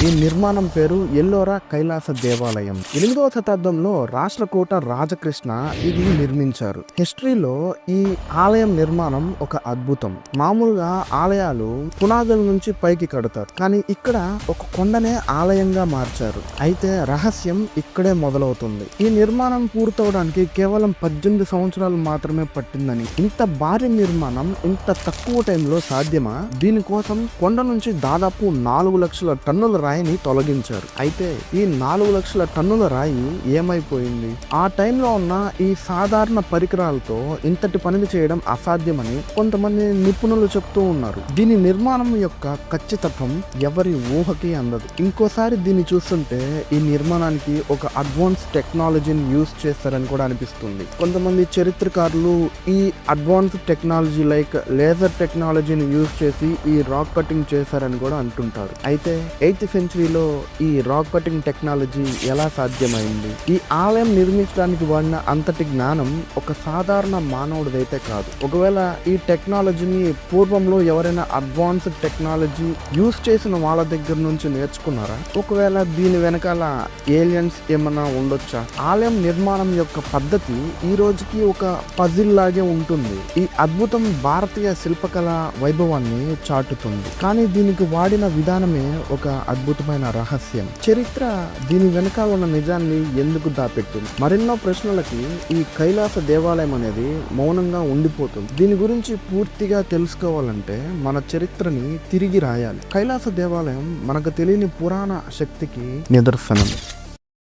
ఈ నిర్మాణం పేరు ఎల్లోరా కైలాస దేవాలయం. 8వ శతాబ్దంలో రాష్ట్రకూట రాజకృష్ణ ఇది నిర్మించారు. హిస్టరీలో ఈ ఆలయం నిర్మాణం ఒక అద్భుతం. మామూలుగా ఆలయాలు పునాదుల నుంచి పైకి కడతారు, కానీ ఇక్కడ ఒక కొండనే ఆలయంగా మార్చారు. అయితే రహస్యం ఇక్కడే మొదలవుతుంది. ఈ నిర్మాణం పూర్తవడానికి కేవలం 18 సంవత్సరాలు మాత్రమే పట్టిందని. ఇంత భారీ నిర్మాణం ఇంత తక్కువ టైంలో సాధ్యమా? దీనికోసం కొండ నుంచి దాదాపు 4 లక్షల టన్నుల రాయిని తొలగించారు. అయితే ఈ 4 లక్షల టన్నుల రాయి ఏమైపోయింది? ఆ టైంలో ఉన్న ఈ సాధారణ పరికరాలతో ఇంతటి పనిని చేయడం అసాధ్యమని కొంతమంది నిపుణులు చెప్తూ ఉన్నారు. దీని నిర్మాణం యొక్క ఖచ్చితత్వం ఎవరి ఊహకి అందదు. ఇంకోసారి దీన్ని చూస్తుంటే ఈ నిర్మాణానికి ఒక అడ్వాన్స్ టెక్నాలజీని యూజ్ చేస్తారని కూడా అనిపిస్తుంది. కొంతమంది చరిత్రకారులు ఈ అడ్వాన్స్ టెక్నాలజీ లైక్ లేజర్ టెక్నాలజీని యూజ్ చేసి ఈ రాక్ కటింగ్ చేశారని కూడా అంటుంటారు. అయితే 8th సెంచరీలో ఈ రాక్ కటింగ్ టెక్నాలజీ ఎలా సాధ్యమైంది? ఈ ఆలయం నిర్మించడానికి వాడిన అంతటి జ్ఞానం ఒక సాధారణ మానవుడిదైతే కాదు. ఒకవేళ ఈ టెక్నాలజీని పూర్వంలో ఎవరైనా అడ్వాన్స్డ్ టెక్నాలజీ యూజ్ చేసిన వాళ్ళ దగ్గర నుంచి నేర్చుకున్నారా? ఒకవేళ దీని వెనకాల ఏలియన్స్ ఏమన్నా ఉండొచ్చా? ఆలయం నిర్మాణం యొక్క పద్ధతి ఈ రోజుకి ఒక పజిల్ లాగే ఉంటుంది. ఈ అద్భుతం భారతీయ శిల్పకళ వైభవాన్ని చాటుతుంది. కానీ దీనికి వాడిన విధానమే ఒక అద్భుతమైన రహస్యం. చరిత్ర దీని వెనకాల ఉన్న నిజాన్ని ఎందుకు దాపెట్టింది? మరెన్నో ప్రశ్నలకి ఈ కైలాస దేవాలయం అనేది మౌనంగా ఉండిపోతుంది. దీని గురించి పూర్తిగా తెలుసుకోవాలంటే మన చరిత్రని తిరిగి రాయాలి. కైలాస దేవాలయం మనకు తెలియని పురాణ శక్తికి నిదర్శనం.